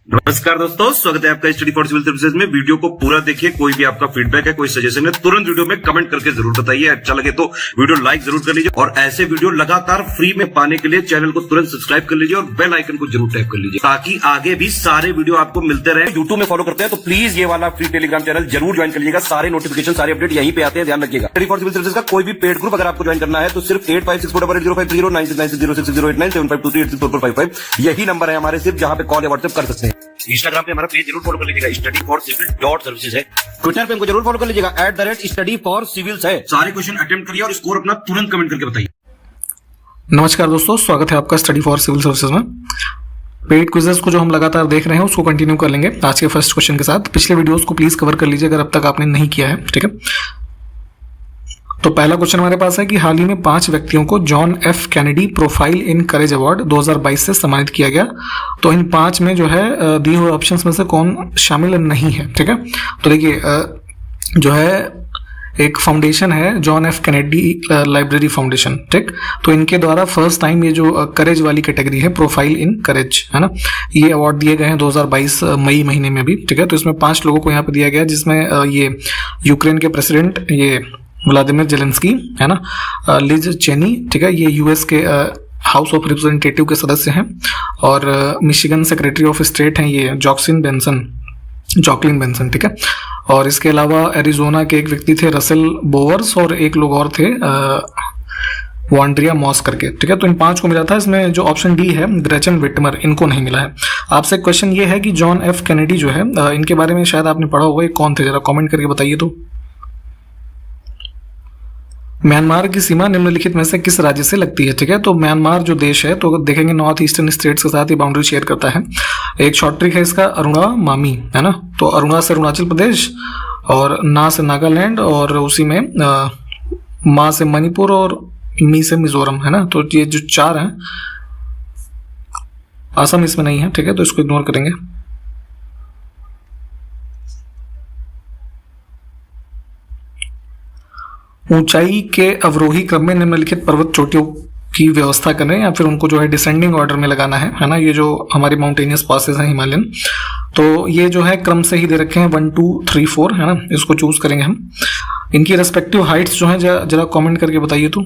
नमस्कार दोस्तों, स्वागत है आपका स्टडी फॉर सिविल सर्विसेज में। वीडियो को पूरा देखिए। कोई भी आपका फीडबैक है, कोई सजेशन है, तुरंत वीडियो में कमेंट करके जरूर बताइए। अच्छा लगे तो वीडियो लाइक जरूर कर लीजिए और ऐसे वीडियो लगातार फ्री में पाने के लिए चैनल को तुरंत सब्सक्राइब कर लीजिए और बेल आइकन को जरूर टैप कर लीजिए ताकि आगे भी सारे वीडियो आपको मिलते रहे। यूट्यूब में फॉलो करते हैं तो प्लीज ये वाला फ्री टेलीग्राम चैनल जरूर ज्वाइन कर लीजिएगा। सारे नोटिफिकेशन, सारे अपडेट यहीं पे आते हैं, ध्यान रखिएगा। स्टडी फॉर सिविल सर्विसेज का कोई भी पेड ग्रुप अगर आपको ज्वाइन करना है तो सिर्फ 85648805309606089752386445 यही नंबर है हमारे, सिर्फ जहां पे कॉल या व्हाट्सएप कर सकते हैं। इंस्टाग्राम पे हमारा पेज जरूर फॉलो कर लीजिएगा, स्टडी फॉर सिविल .सर्विसेज है। ट्विटर पे हमको जरूर फॉलो कर लीजिएगा, @study for civils है। सारे क्वेश्चन अटेम्प्ट करिए और स्कोर अपना तुरंत कमेंट करके बताइए। नमस्कार दोस्तों, स्वागत है आपका स्टडी फॉर सिविल सर्विसेज में। पेड क्विजेस को जो हम लगातार देख रहे हैं उसको कंटिन्यू कर लेंगे आज के फर्स्ट क्वेश्चन के साथ। पिछले वीडियोस को प्लीज कवर कर लीजिए अगर अब तक आपने नहीं किया है, ठीक है। तो पहला क्वेश्चन हमारे पास है कि हाल ही में 5 व्यक्तियों को John F Kennedy profile in courage award 2022 से सम्मानित किया गया। तो इन 5 में जो है दिए हुए ऑप्शंस में से कौन शामिल नहीं है, ठीक है। तो देखिए जो है एक फाउंडेशन है John F Kennedy library foundation, ठीक। तो इनके द्वारा फर्स्ट टाइम ये जो करेज वाली कैटेगरी है, प्रोफाइल इन करेज, है ना, ये अवार्ड दिए गए हैं 2022 मई महीने में भी, ठीक है। तो इसमें 5 लोगों को यहाँ पे दिया गया जिसमें ये यूक्रेन के प्रेसिडेंट ये व्लादिमीर जेलेंस्की, है ना, लिज चेनी, ठीक है, ये यूएस के हाउस ऑफ रिप्रेजेंटेटिव के सदस्य हैं, और मिशिगन सेक्रेटरी ऑफ स्टेट हैं ये जॉकलिन बेंसन, ठीक है। और इसके अलावा एरिजोना के एक व्यक्ति थे रसेल बोवर्स, और एक लोग और थे वॉन्ड्रिया मॉस करके, ठीक है। तो इन 5 को मिला था। इसमें जो ऑप्शन डी है ग्रेचन विटमर, इनको नहीं मिला है। आपसे क्वेश्चन ये है कि जॉन एफ कैनेडी जो है इनके बारे में शायद आपने पढ़ा होगा, ये कौन थे, जरा कमेंट करके बताइए। तो म्यांमार की सीमा निम्नलिखित में से किस राज्य से लगती है, ठीक है। तो म्यांमार जो देश है तो देखेंगे नॉर्थ ईस्टर्न स्टेट्स के साथ ही बाउंड्री शेयर करता है। एक शॉर्ट ट्रिक है इसका, अरुणा मामी, है ना। तो अरुणा से अरुणाचल प्रदेश, और ना से नागालैंड, और उसी में मा से मणिपुर, और मी से मिजोरम, है ना। तो ये जो 4 हैं, असम इसमें नहीं है, ठीक है, तो इसको इग्नोर करेंगे। ऊंचाई के अवरोही क्रम में निम्नलिखित पर्वत चोटियों की व्यवस्था करें, या फिर उनको जो है डिसेंडिंग ऑर्डर में लगाना है ना। ये जो हमारी माउंटेनियस पासेस हैं हिमालयन, तो ये जो है क्रम से ही दे रखे हैं 1 2 3 4, है ना। इसको चूज करेंगे हम। इनकी रेस्पेक्टिव हाइट्स जो है जरा कमेंट करके बताइए। तो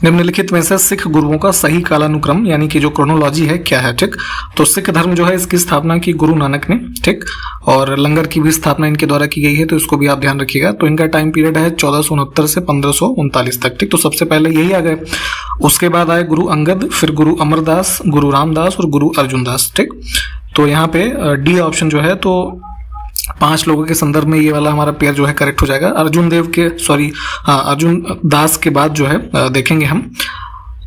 निम्नलिखित में से सिख गुरुओं का सही कालानुक्रम यानी कि जो क्रोनोलॉजी है क्या है, ठीक। तो सिख धर्म जो है इसकी स्थापना की गुरु नानक ने, ठीक, और लंगर की भी स्थापना इनके द्वारा की गई है, तो इसको भी आप ध्यान रखिएगा। तो इनका टाइम पीरियड है 1469 से 1539 तक, ठीक। तो सबसे पहले यही आ गए। उसके बाद आए गुरु अंगद, फिर गुरु अमरदास, गुरु रामदास और गुरु अर्जुन दास, ठीक। तो यहाँ पे डी ऑप्शन जो है, तो 5 लोगों के संदर्भ में ये वाला हमारा पेयर जो है करेक्ट हो जाएगा। अर्जुन दास के बाद जो है देखेंगे हम,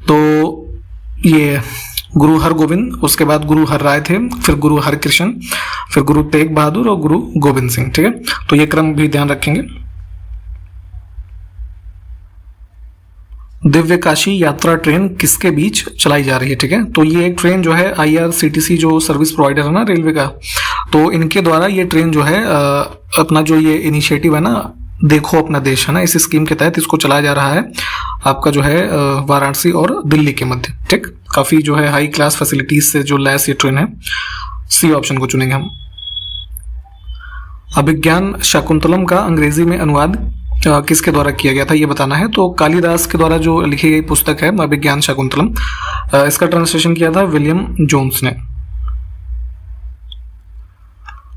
तो ये गुरु हरगोविंद, उसके बाद गुरु हर राय थे, फिर गुरु हरकृष्ण, फिर गुरु तेग बहादुर और गुरु गोविंद सिंह, ठीक है। तो ये क्रम भी ध्यान रखेंगे। दिव्य काशी यात्रा ट्रेन किसके बीच चलाई जा रही है, ठीक है। तो ये एक ट्रेन जो है IRCTC जो सर्विस प्रोवाइडर है ना रेलवे का, तो इनके द्वारा ये ट्रेन जो है अपना जो ये इनिशिएटिव है ना, देखो अपना देश, है ना, इस स्कीम के तहत इसको चलाया जा रहा है आपका जो है वाराणसी और दिल्ली के मध्य, ठीक। काफी जो है हाई क्लास फैसिलिटीज से जो लैस ये ट्रेन है। सी ऑप्शन को चुनेंगे हम। अभिज्ञान शाकुंतलम का अंग्रेजी में अनुवाद किसके द्वारा किया गया था ये बताना है। तो कालिदास के द्वारा जो लिखी गई पुस्तक है अभिज्ञान शाकुंतलम, इसका ट्रांसलेशन किया था विलियम जोन्स ने।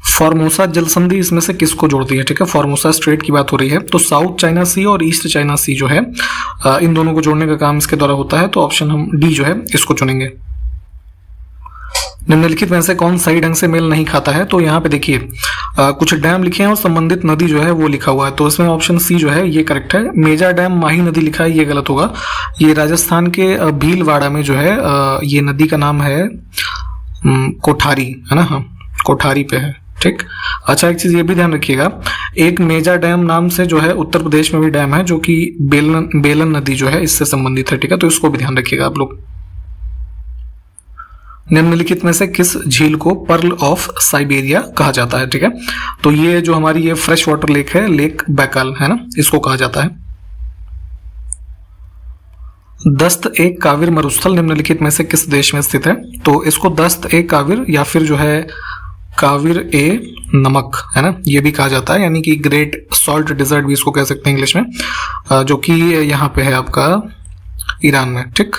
फॉर्मोसा जल संधि इसमें से किसको जोड़ती है, ठीक है। फॉर्मोसा स्ट्रेट की बात हो रही है, तो साउथ चाइना सी और ईस्ट चाइना सी जो है इन दोनों को जोड़ने का काम इसके द्वारा होता है। तो ऑप्शन हम डी जो है इसको चुनेंगे। निम्नलिखित में से कौन सही ढंग से मेल नहीं खाता है। तो यहाँ पे देखिए कुछ डैम लिखे हैं और संबंधित नदी जो है वो लिखा हुआ है, तो इसमें ऑप्शन सी जो है ये करेक्ट है। मेजा डैम माही नदी लिखा है, ये गलत होगा। ये राजस्थान के भीलवाड़ा में जो है ये नदी का नाम है कोठारी, है ना, हाँ कोठारी पे है, ठीक। अच्छा एक चीज ये भी ध्यान रखिएगा, एक मेजा डैम नाम से जो है उत्तर प्रदेश में भी डैम है जो कि बेलन नदी जो है इससे संबंधित है, ठीक है। तो इसको भी ध्यान रखिएगा आप लोग। निम्नलिखित में से किस झील को पर्ल ऑफ साइबेरिया कहा जाता है, ठीक है। तो ये जो हमारी ये फ्रेश वाटर लेक है, लेक बैकाल, है ना, इसको कहा जाता है। दस्त ए काविर मरुस्थल निम्नलिखित में से किस देश में स्थित है? तो इसको दस्त ए काविर या फिर जो है काविर ए नमक, है ना, ये भी कहा जाता है, यानी कि ग्रेट सॉल्ट डिजर्ट भी इसको कह सकते हैं इंग्लिश में, जो कि यहाँ पे है आपका ईरान में। ठीक,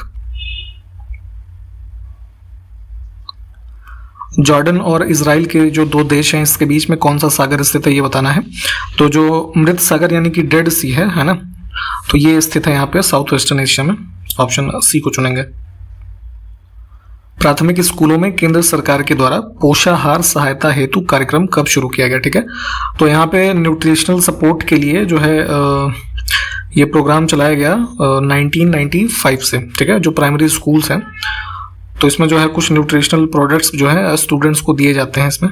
जॉर्डन और इजराइल के जो दो देश हैं इसके बीच में कौन सा सागर स्थित है ये बताना है। तो जो मृत सागर यानी कि डेड सी है ना, तो ये स्थित है यहाँ पे साउथ वेस्टर्न एशिया में। ऑप्शन सी को चुनेंगे। प्राथमिक स्कूलों में केंद्र सरकार के द्वारा पोषाहार सहायता हेतु कार्यक्रम कब शुरू किया गया? ठीक है, तो यहाँ पे न्यूट्रिशनल सपोर्ट के लिए जो है ये प्रोग्राम चलाया गया 1995 से। ठीक है, जो प्राइमरी स्कूल्स हैं तो इसमें जो है कुछ न्यूट्रिशनल प्रोडक्ट्स जो है स्टूडेंट्स को दिए जाते हैं इसमें।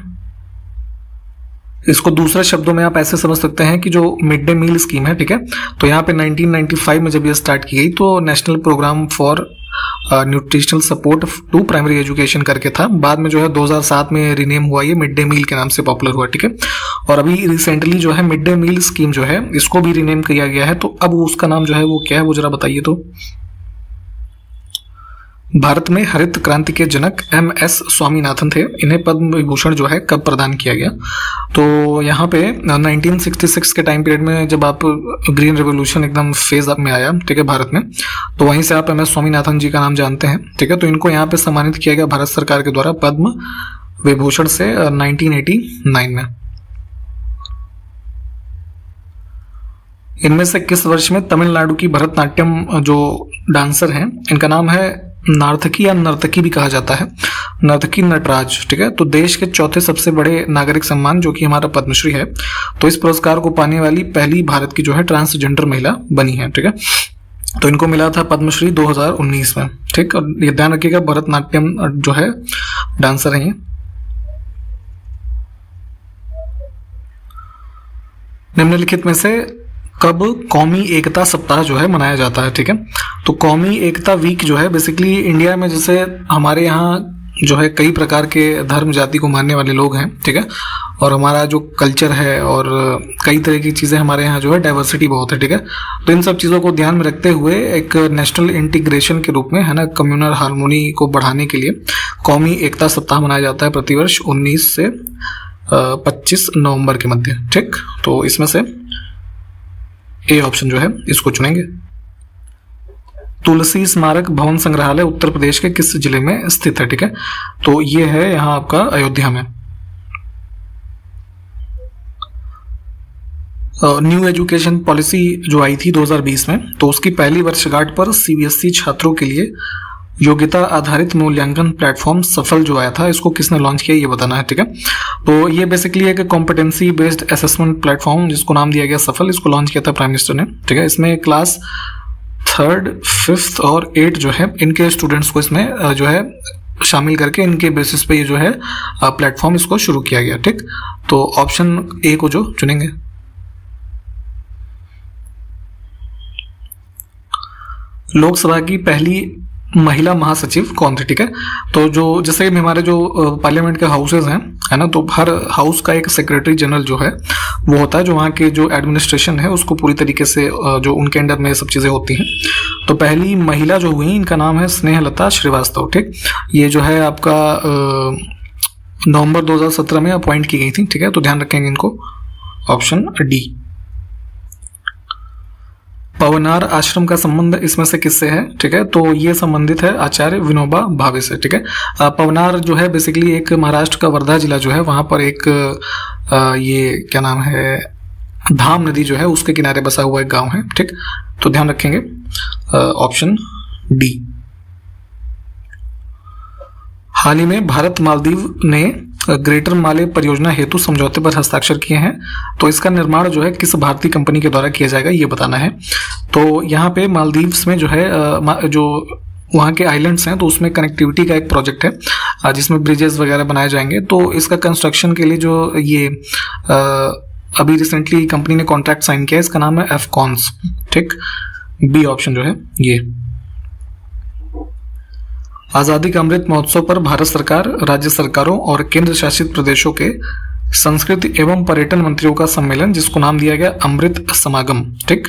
इसको दूसरे शब्दों में आप ऐसे समझ सकते हैं कि जो मिड डे मील स्कीम है, ठीक है, तो यहाँ पे 1995 में जब ये स्टार्ट की गई तो national programme for nutritional support to primary education करके था। बाद में जो है 2007 में रिनेम हुआ, ये मिड डे मील के नाम से पॉपुलर हुआ। ठीक है, और अभी रिसेंटली जो है मिड डे मील स्कीम जो है इसको भी रिनेम किया गया है। तो अब उसका नाम जो है वो क्या है वो जरा बताइए। तो भारत में हरित क्रांति के जनक MS स्वामीनाथन थे, इन्हें पद्म विभूषण जो है कब प्रदान किया गया? तो यहाँ पे 1966 के टाइम पीरियड में जब आप ग्रीन रेवोल्यूशन एकदम फेज अप में आया, ठीक है, भारत में, तो वहीं से आप MS स्वामीनाथन जी का नाम जानते हैं। ठीक है, तो इनको यहाँ पे सम्मानित किया गया भारत सरकार के द्वारा पद्म विभूषण से 1989 में। इनमें से किस वर्ष में तमिलनाडु की भरतनाट्यम जो डांसर हैं इनका नाम है नार्थकी या नर्तकी भी कहा जाता है, नर्तकी नटराज। ठीक है, तो देश के चौथे सबसे बड़े नागरिक सम्मान जो कि हमारा पद्मश्री है, तो इस पुरस्कार को पाने वाली पहली भारत की जो है ट्रांसजेंडर महिला बनी है। ठीक है, तो इनको मिला था पद्मश्री 2019 में। ठीक, और ये ध्यान रखिएगा भरतनाट्यम जो है डांसर है। निम्नलिखित में से कब कौमी एकता सप्ताह जो है मनाया जाता है? ठीक है, तो कौमी एकता वीक जो है बेसिकली इंडिया में जैसे हमारे यहाँ जो है कई प्रकार के धर्म जाति को मानने वाले लोग हैं। ठीक है, और हमारा जो कल्चर है और कई तरह की चीज़ें हमारे यहाँ जो है डाइवर्सिटी बहुत है। ठीक है, तो इन सब चीज़ों को ध्यान में रखते हुए एक नेशनल इंटीग्रेशन के रूप में, है ना, कम्युनल हार्मोनी को बढ़ाने के लिए कौमी एकता सप्ताह मनाया जाता है प्रतिवर्ष 19 से 25 नवंबर के मध्य। ठीक, तो इसमें से ए ऑप्शन जो है इसको चुनेंगे। तुलसी स्मारक भवन संग्रहालय उत्तर प्रदेश के किस जिले में स्थित है? ठीक है, तो ये है यहाँ आपका अयोध्या में। न्यू एजुकेशन पॉलिसी जो आई थी 2020 में, तो उसकी पहली वर्षगांठ पर CBSE छात्रों के लिए योग्यता आधारित मूल्यांकन प्लेटफॉर्म सफल जो आया था, इसको किसने लॉन्च किया ये बताना है। ठीक है, तो ये बेसिकली एक कॉम्पिटेंसी बेस्ड असेसमेंट प्लेटफॉर्म जिसको नाम दिया गया सफल, इसको लॉन्च किया था प्राइम मिनिस्टर ने। ठीक है, इसमें क्लास 3rd, 5th और 8th जो है इनके स्टूडेंट्स को इसमें जो है शामिल करके इनके बेसिस पे ये जो है प्लेटफॉर्म इसको शुरू किया गया। ठीक, तो ऑप्शन ए को जो चुनेंगे। लोकसभा की पहली महिला महासचिव कौन थे? ठीक है, तो जो जैसे हमारे जो पार्लियामेंट के हाउसेज हैं, है ना, तो हर हाउस का एक सेक्रेटरी जनरल जो है वो होता है, जो वहाँ के जो एडमिनिस्ट्रेशन है उसको पूरी तरीके से जो उनके अंडर में सब चीज़ें होती हैं। तो पहली महिला जो हुई इनका नाम है स्नेहलता श्रीवास्तव। ठीक, ये जो है आपका नवंबर 2017 में अपॉइंट की गई थी। ठीक है, तो ध्यान रखेंगे इनको। Option D. पवनार आश्रम का संबंध इसमें से किससे है? ठीक है, तो ये संबंधित है आचार्य विनोबा भावे से। ठीक है, पवनार जो है बेसिकली एक महाराष्ट्र का वर्धा जिला जो है वहाँ पर एक ये क्या नाम है, धाम नदी जो है उसके किनारे बसा हुआ एक गांव है। ठीक, तो ध्यान रखेंगे ऑप्शन डी। हाल ही में भारत मालदीव ने ग्रेटर माले परियोजना हेतु समझौते पर हस्ताक्षर किए हैं, तो इसका निर्माण जो है किस भारतीय कंपनी के द्वारा किया जाएगा ये बताना है। तो यहाँ पे मालदीव्स में जो है जो वहाँ के आइलैंड्स हैं तो उसमें कनेक्टिविटी का एक प्रोजेक्ट है जिसमें ब्रिजेस वगैरह बनाए जाएंगे। तो इसका कंस्ट्रक्शन के लिए जो ये अभी रिसेंटली कंपनी ने कॉन्ट्रैक्ट साइन किया है, इसका नाम है एफकॉन्स। ठीक, बी ऑप्शन जो है ये। आज़ादी का अमृत महोत्सव पर भारत सरकार, राज्य सरकारों और केंद्र शासित प्रदेशों के संस्कृति एवं पर्यटन मंत्रियों का सम्मेलन जिसको नाम दिया गया अमृत समागम, ठीक,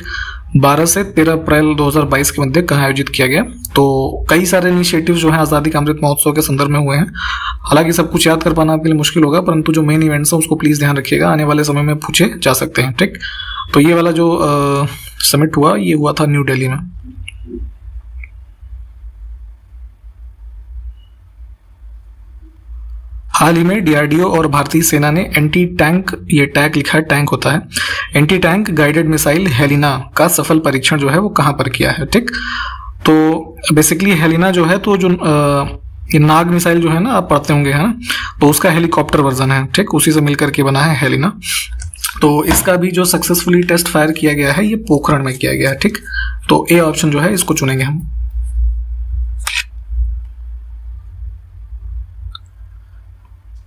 12 से 13 अप्रैल 2022 के मध्य कहाँ आयोजित किया गया। तो कई सारे इनिशिएटिव जो हैं आज़ादी का अमृत महोत्सव के संदर्भ में हुए हैं। हालांकि सब कुछ याद कर पाना आपके लिए मुश्किल होगा, परंतु जो मेन इवेंट्स हैं उसको प्लीज़ ध्यान रखिएगा, आने वाले समय में पूछे जा सकते हैं। ठीक, तो ये वाला जो समिट हुआ ये हुआ था न्यू दिल्ली में। हाल ही में डीआरडीओ और भारतीय सेना ने एंटी टैंक, ये टैंक लिखा है, टैंक होता है, anti tank guided missile Helina का सफल परीक्षण जो है वो कहाँ पर किया है। ठीक, तो बेसिकली हेलिना जो है, तो जो ये नाग मिसाइल जो है ना, आप पढ़ते होंगे, है ना, तो उसका हेलीकॉप्टर वर्जन है। ठीक, उसी से मिलकर के बना है हेलिना। तो इसका भी जो सक्सेसफुली टेस्ट फायर किया गया है ये पोखरण में किया गया है। ठीक, तो ए ऑप्शन जो है इसको चुनेंगे हम।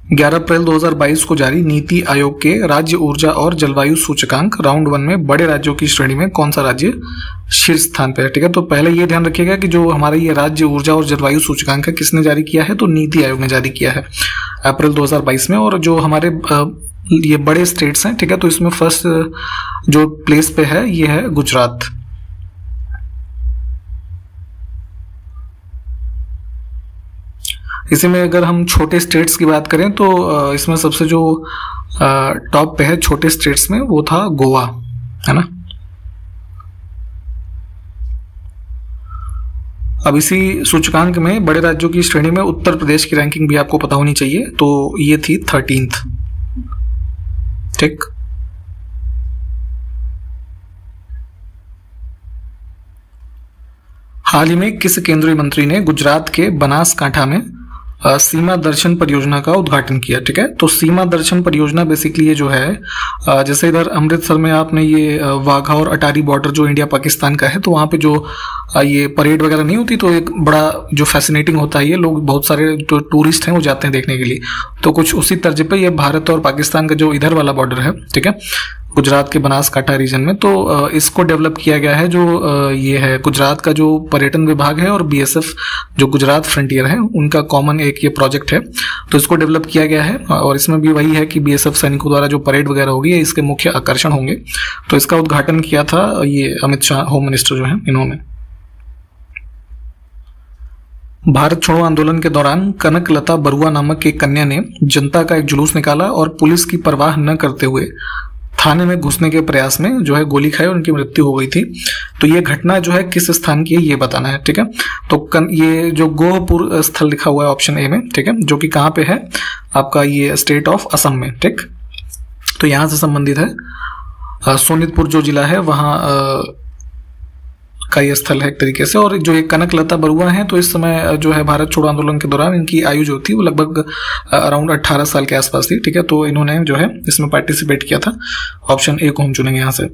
11 अप्रैल 2022 को जारी नीति आयोग के राज्य ऊर्जा और जलवायु सूचकांक राउंड 1 में बड़े राज्यों की श्रेणी में कौन सा राज्य शीर्ष स्थान पर है। ठीक है, तो पहले ये ध्यान रखिएगा कि जो हमारा ये राज्य ऊर्जा और जलवायु सूचकांक है किसने जारी किया है, तो नीति आयोग ने जारी किया है अप्रैल 2022 में। और जो हमारे ये बड़े स्टेट्स हैं, ठीक है, तो इसमें फर्स्ट जो प्लेस पे है ये है गुजरात। इसी में अगर हम छोटे स्टेट्स की बात करें तो इसमें सबसे जो टॉप पे है छोटे स्टेट्स में वो था गोवा, है ना। अब इसी सूचकांक में बड़े राज्यों की श्रेणी में उत्तर प्रदेश की रैंकिंग भी आपको पता होनी चाहिए, तो ये थी 13th। ठीक, हाल ही में किस केंद्रीय मंत्री ने गुजरात के बनासकांठा में सीमा दर्शन परियोजना का उद्घाटन किया। ठीक है, तो सीमा दर्शन परियोजना बेसिकली ये जो है जैसे इधर अमृतसर में आपने ये वाघा और अटारी बॉर्डर जो इंडिया पाकिस्तान का है, तो वहाँ पे जो ये परेड वगैरह नहीं होती, तो एक बड़ा जो फैसिनेटिंग होता है, ये लोग बहुत सारे जो टूरिस्ट हैं वो जाते हैं देखने के लिए। तो कुछ उसी तर्ज पे ये भारत और पाकिस्तान का जो इधर वाला बॉर्डर है, ठीक है, गुजरात के बनासकांठा रीजन में, तो इसको डेवलप किया गया है। जो ये है गुजरात का जो पर्यटन विभाग है और बीएसएफ जो गुजरात फ्रंटियर है उनका कॉमन एक ये प्रोजेक्ट है, तो इसको डेवलप किया गया है। और इसमें भी वही है कि बीएसएफ सैनिकों द्वारा जो परेड वगैरह होगी इसके मुख्य आकर्षण होंगे। तो इसका उद्घाटन किया था ये अमित शाह, होम मिनिस्टर जो है, इन्होंने। भारत छोड़ो आंदोलन के दौरान कनकलता बरुआ नामक एक कन्या ने जनता का एक जुलूस निकाला और पुलिस की परवाह न करते हुए थाने में घुसने के प्रयास में जो है गोली खाई और उनकी मृत्यु हो गई थी। तो ये घटना जो है किस स्थान की है ये बताना है। ठीक है, तो ये जो गोहपुर स्थल लिखा हुआ है ऑप्शन ए में, ठीक है, जो कि कहाँ पे है आपका ये स्टेट ऑफ असम में। ठीक, तो यहाँ से संबंधित है सोनितपुर जो जिला है वहाँ का ये स्थल है एक तरीके से। और जो ये कनकलता बरुआ हैं, तो इस समय जो है भारत छोड़ो आंदोलन के दौरान इनकी आयु जो थी वो लगभग अराउंड 18 साल के आसपास थी। ठीक है, तो इन्होंने जो है इसमें पार्टिसिपेट किया था। ऑप्शन ए को हम चुनेंगे यहाँ से।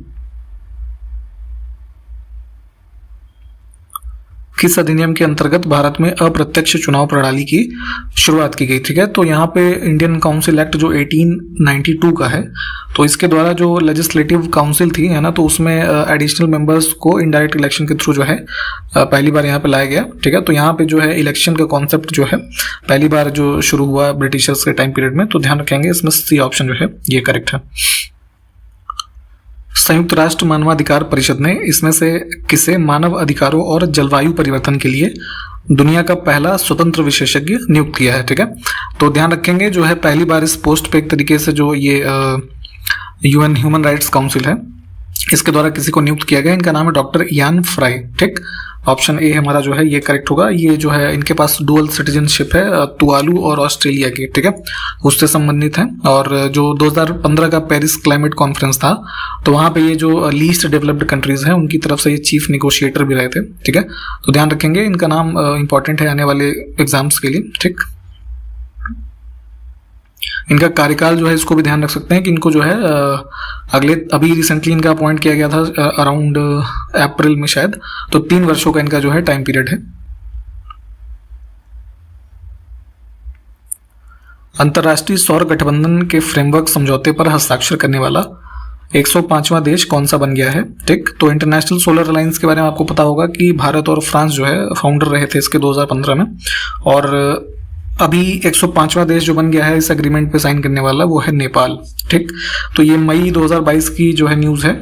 किस अधिनियम के अंतर्गत भारत में अप्रत्यक्ष चुनाव प्रणाली की शुरुआत की गई। ठीक है, तो यहाँ पे इंडियन काउंसिल एक्ट जो 1892 का है, तो इसके द्वारा जो लेजिस्लेटिव काउंसिल थी, है ना, तो उसमें एडिशनल मेंबर्स को इनडायरेक्ट इलेक्शन के थ्रू जो है पहली बार यहाँ पे लाया गया। ठीक है, तो यहाँ पे जो है इलेक्शन का कॉन्सेप्ट जो है पहली बार जो शुरू हुआ ब्रिटिशर्स के टाइम पीरियड में, तो ध्यान रखेंगे इसमें सी ऑप्शन जो है ये करेक्ट है। संयुक्त राष्ट्र मानवाधिकार परिषद ने इसमें से किसे मानव अधिकारों और जलवायु परिवर्तन के लिए दुनिया का पहला स्वतंत्र विशेषज्ञ नियुक्त किया है। ठीक है, तो ध्यान रखेंगे जो है पहली बार इस पोस्ट पे एक तरीके से जो ये यूएन ह्यूमन राइट्स काउंसिल है इसके द्वारा किसी को नियुक्त किया गया। इनका नाम है डॉक्टर यान फ्राई। ठीक, ऑप्शन ए हमारा जो है ये करेक्ट होगा। ये जो है इनके पास डुअल सिटीजनशिप है तुवालू और ऑस्ट्रेलिया की। ठीक है, उससे संबंधित है। और जो 2015 का पेरिस क्लाइमेट कॉन्फ्रेंस था, तो वहाँ पे ये जो लीस्ट डेवलप्ड कंट्रीज हैं उनकी तरफ से ये चीफ नेगोशिएटर भी रहे थे। ठीक है, तो ध्यान रखेंगे इनका नाम इंपॉर्टेंट है आने वाले एग्जाम्स के लिए। ठीक, इनका कार्यकाल जो है इसको भी ध्यान रख सकते हैं कि इनको जो है अभी रिसेंटली इनका अपॉइंट किया गया था अराउंड अप्रैल में शायद, तो 3 वर्षों का इनका जो है टाइम पीरियड है। अंतर्राष्ट्रीय सौर गठबंधन के फ्रेमवर्क समझौते पर हस्ताक्षर करने वाला 105वां देश कौन सा बन गया है। ठीक, तो इंटरनेशनल सोलर अलायंस के बारे में आपको पता होगा कि भारत और फ्रांस जो है फाउंडर रहे थे इसके 2015 में। और अभी 105वां देश जो बन गया है इस एग्रीमेंट पे साइन करने वाला, वो है नेपाल। ठीक, तो ये मई 2022 की जो है न्यूज़ है।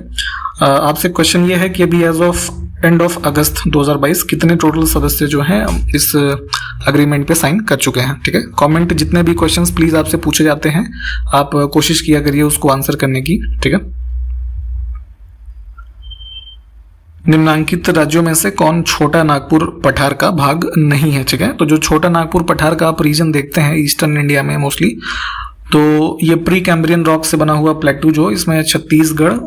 आपसे क्वेश्चन ये है कि अभी as of end of August 2022 कितने टोटल सदस्य जो हैं इस अग्रीमेंट पे साइन कर चुके हैं। ठीक है, कमेंट जितने भी क्वेश्चंस प्लीज आपसे पूछे जाते हैं आप कोशिश किया करिए उसको आंसर करने की। ठीक है, निम्नांकित राज्यों में से कौन छोटा नागपुर पठार का भाग नहीं है। ठीक है, तो जो छोटा नागपुर पठार का आप रीजन देखते हैं ईस्टर्न इंडिया में मोस्टली, तो ये प्री कैम्ब्रियन रॉक से बना हुआ प्लेटू जो इसमें छत्तीसगढ़,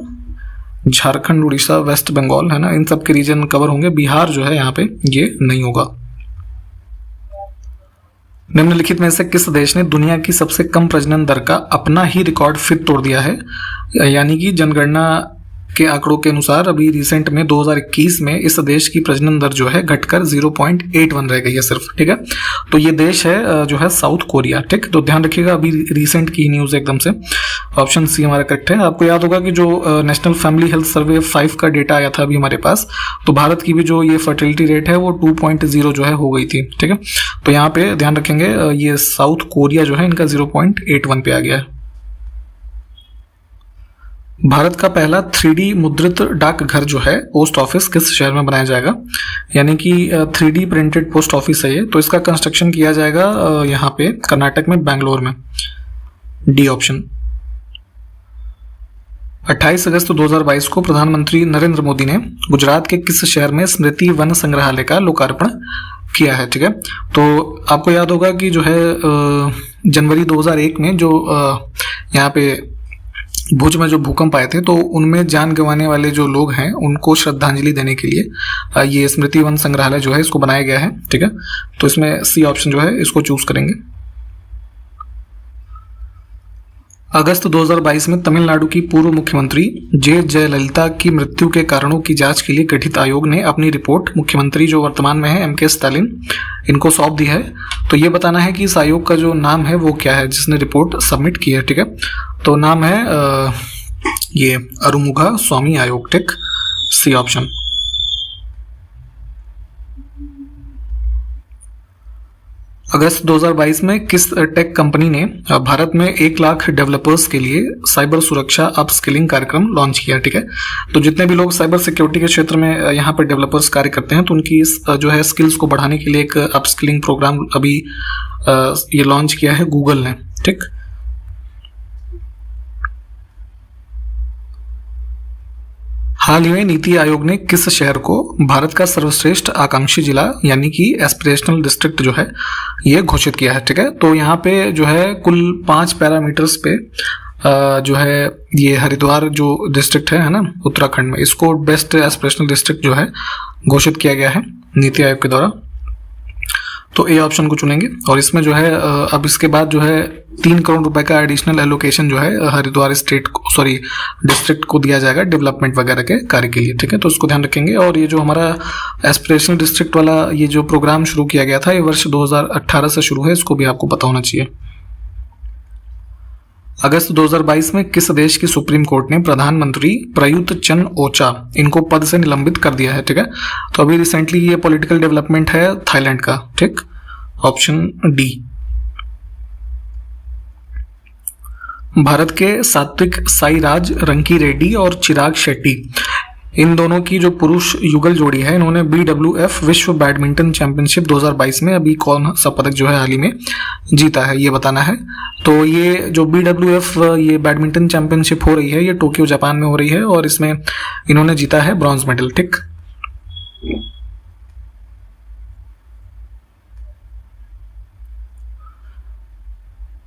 झारखंड, उड़ीसा, वेस्ट बंगाल है ना, इन सब के रीजन कवर होंगे। बिहार जो है यहाँ पे ये नहीं होगा। निम्नलिखित में से किस देश ने दुनिया की सबसे कम प्रजनन दर का अपना ही रिकॉर्ड फिर तोड़ दिया है। यानी कि जनगणना के आंकड़ों के अनुसार अभी रिसेंट में 2021 में इस देश की प्रजनन दर जो है घटकर 0.81 रह गई है सिर्फ। ठीक है, तो ये देश है जो है साउथ कोरिया। ठीक, तो ध्यान रखिएगा अभी रिसेंट की न्यूज एकदम से। ऑप्शन सी हमारा करेक्ट है। आपको याद होगा कि जो नेशनल फैमिली हेल्थ सर्वे 5 का डेटा आया था अभी हमारे पास, तो भारत की भी जो ये फर्टिलिटी रेट है वो 2.0 जो है हो गई थी। ठीक है, तो यहाँ पे ध्यान रखेंगे ये साउथ कोरिया जो है इनका 0.81 पे आ गया है। भारत का पहला 3D मुद्रित डाकघर जो है पोस्ट ऑफिस किस शहर में बनाया जाएगा। यानी कि 3D प्रिंटेड पोस्ट ऑफिस है ये, तो इसका कंस्ट्रक्शन किया जाएगा यहाँ पे कर्नाटक में, बेंगलोर में। D option. 28 अगस्त 2022 को प्रधानमंत्री नरेंद्र मोदी ने गुजरात के किस शहर में स्मृति वन संग्रहालय का लोकार्पण किया है। ठीक है, तो आपको याद होगा कि जो है जनवरी 2001 में जो यहाँ पे भुज में जो भूकंप आए थे, तो उनमें जान गंवाने वाले जो लोग हैं उनको श्रद्धांजलि देने के लिए ये स्मृति वन संग्रहालय जो है इसको बनाया गया है। ठीक है, तो इसमें सी ऑप्शन जो है इसको चूज करेंगे। अगस्त 2022 में तमिलनाडु की पूर्व मुख्यमंत्री जे जयललिता की मृत्यु के कारणों की जांच के लिए गठित आयोग ने अपनी रिपोर्ट मुख्यमंत्री जो वर्तमान में है MK स्टालिन इनको सौंप दी है। तो ये बताना है कि इस आयोग का जो नाम है वो क्या है जिसने रिपोर्ट सबमिट की है। ठीक है, तो नाम है ये अरुमुगा स्वामी आयोग। ठीक, सी ऑप्शन। अगस्त 2022 में किस टेक कंपनी ने भारत में 1 लाख डेवलपर्स के लिए साइबर सुरक्षा अपस्किलिंग कार्यक्रम लॉन्च किया। ठीक है, तो जितने भी लोग साइबर सिक्योरिटी के क्षेत्र में यहाँ पर डेवलपर्स कार्य करते हैं तो उनकी इस जो है स्किल्स को बढ़ाने के लिए एक अपस्किलिंग प्रोग्राम अभी ये लॉन्च किया है गूगल ने। ठीक, हाल ही में नीति आयोग ने किस शहर को भारत का सर्वश्रेष्ठ आकांक्षी जिला यानी कि एस्पिरेशनल डिस्ट्रिक्ट जो है ये घोषित किया है। ठीक है, तो यहाँ पे जो है कुल 5 पैरामीटर्स पे जो है ये हरिद्वार जो डिस्ट्रिक्ट है ना उत्तराखंड में, इसको बेस्ट एस्पिरेशनल डिस्ट्रिक्ट जो है घोषित किया गया है नीति आयोग के द्वारा। तो ए ऑप्शन को चुनेंगे और इसमें जो है अब इसके बाद जो है 3 करोड़ रुपए का एडिशनल एलोकेशन जो है हरिद्वार डिस्ट्रिक्ट को दिया जाएगा डेवलपमेंट वगैरह के कार्य के लिए। ठीक है, तो उसको ध्यान रखेंगे। और ये जो हमारा एस्पिरेशनल डिस्ट्रिक्ट वाला ये जो प्रोग्राम शुरू किया गया था ये वर्ष 2018 से शुरू है, इसको भी आपको पता होना चाहिए। अगस्त 2022 में किस देश की सुप्रीम कोर्ट ने प्रधानमंत्री प्रयुत चन ओचा इनको पद से निलंबित कर दिया है। ठीक है, तो अभी रिसेंटली ये पॉलिटिकल डेवलपमेंट है थाईलैंड का। ठीक, ऑप्शन डी। भारत के सात्विक साईराज रंकी रेड्डी और चिराग शेट्टी इन दोनों की जो पुरुष युगल जोड़ी है इन्होंने BWF विश्व बैडमिंटन चैंपियनशिप 2022 में अभी कौन सा पदक जो है हाल ही में जीता है ये बताना है। तो ये जो BWF ये बैडमिंटन चैंपियनशिप हो रही है ये टोक्यो जापान में हो रही है और इसमें इन्होंने जीता है ब्रॉन्ज मेडल। ठीक,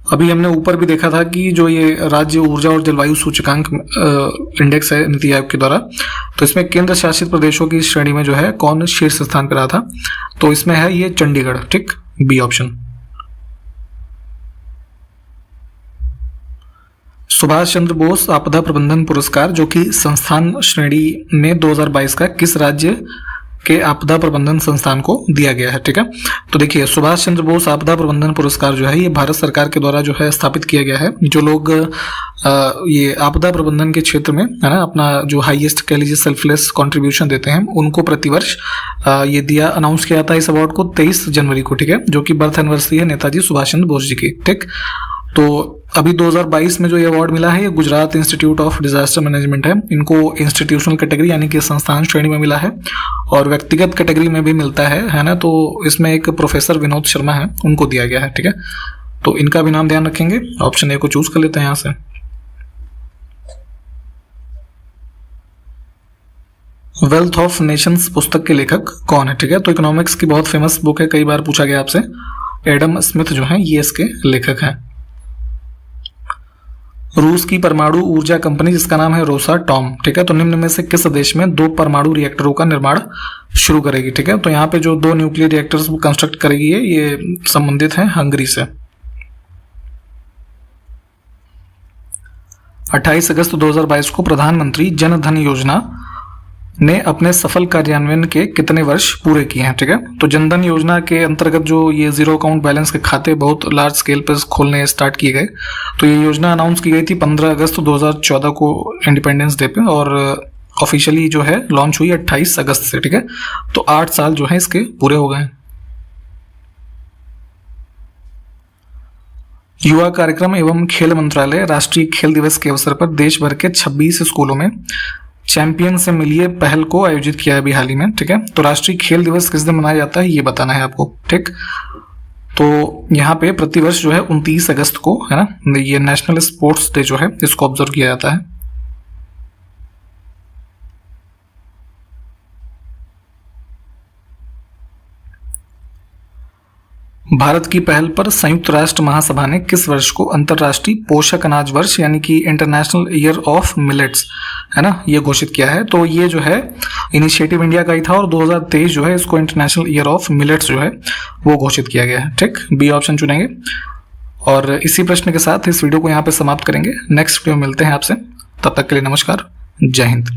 अभी हमने ऊपर भी देखा था कि जो ये राज्य ऊर्जा और जलवायु सूचकांक इंडेक्स है नीति आयोग के द्वारा, तो इसमें केंद्र शासित प्रदेशों की श्रेणी में जो है कौन शीर्ष स्थान पर रहा था, तो इसमें है ये चंडीगढ़। ठीक, बी ऑप्शन। सुभाष चंद्र बोस आपदा प्रबंधन पुरस्कार जो कि संस्थान श्रेणी में 2022 का किस राज्य के आपदा प्रबंधन संस्थान को दिया गया है। ठीक है, तो देखिए सुभाष चंद्र बोस आपदा प्रबंधन पुरस्कार जो है ये भारत सरकार के द्वारा जो है स्थापित किया गया है। जो लोग ये आपदा प्रबंधन के क्षेत्र में है ना अपना जो हाईएस्ट कह लीजिए सेल्फलेस कंट्रीब्यूशन देते हैं उनको प्रतिवर्ष ये दिया अनाउंस किया था इस अवार्ड को 23 जनवरी को। ठीक है, जो कि बर्थ एनिवर्सरी है नेताजी सुभाष चंद्र बोस जी की। ठीक, तो अभी 2022 में जो ये अवार्ड मिला है ये Gujarat institute of disaster management है। इनको इंस्टीट्यूशनल कैटेगरी यानी कि संस्थान श्रेणी में मिला है और व्यक्तिगत कैटेगरी में भी मिलता है ना। तो इसमें एक प्रोफेसर विनोद शर्मा है उनको दिया गया है। ठीक है, तो इनका भी नाम ध्यान रखेंगे। ऑप्शन ए को चूज कर लेते हैं यहां से। वेल्थ ऑफ नेशंस पुस्तक के लेखक कौन है? ठीक है, तो इकोनॉमिक्स की बहुत फेमस बुक है, कई बार पूछा गया आपसे। एडम स्मिथ जो है ये इसके लेखक हैं। रूस की परमाणु ऊर्जा कंपनी जिसका नाम है रोसाटॉम, ठीक है, तो निम्न में से किस देश में 2 परमाणु रिएक्टरों का निर्माण शुरू करेगी? ठीक है, तो यहाँ पे जो 2 न्यूक्लियर रिएक्टर्स कंस्ट्रक्ट करेगी ये संबंधित है हंगरी से। 28 अगस्त 2022 को प्रधानमंत्री जन धन योजना ने अपने सफल कार्यान्वयन के कितने वर्ष पूरे किए हैं? ठीक है, तो जनधन योजना के अंतर्गत जो ये जीरो अकाउंट बैलेंस के खाते बहुत लार्ज स्केल पर खोलने स्टार्ट किए गए, तो ये योजना अनाउंस की गई थी 15 अगस्त 2014 को इंडिपेंडेंस डे पे और ऑफिशियली जो है लॉन्च हुई 28 अगस्त से। ठीक है, तो 8 साल जो है इसके पूरे हो गए। युवा कार्यक्रम एवं खेल मंत्रालय राष्ट्रीय खेल दिवस के अवसर पर देश भर के 26 स्कूलों में चैंपियन से मिलिए पहल को आयोजित किया है अभी हाल ही में। ठीक है, तो राष्ट्रीय खेल दिवस किस दिन मनाया जाता है ये बताना है आपको। ठीक, तो यहाँ पे प्रतिवर्ष जो है 29 अगस्त को है ना ये नेशनल स्पोर्ट्स डे जो है इसको ऑब्जर्व किया जाता है। भारत की पहल पर संयुक्त राष्ट्र महासभा ने किस वर्ष को अंतर्राष्ट्रीय पोषक अनाज वर्ष यानी कि इंटरनेशनल ईयर ऑफ मिलेट्स है ना ये घोषित किया है? तो ये जो है इनिशिएटिव इंडिया का ही था और 2023 जो है इसको इंटरनेशनल ईयर ऑफ मिलेट्स जो है वो घोषित किया गया है। ठीक, बी ऑप्शन चुनेंगे और इसी प्रश्न के साथ इस वीडियो को यहाँ पे समाप्त करेंगे। नेक्स्ट वीडियो मिलते हैं आपसे, तब तक के लिए नमस्कार, जय हिंद।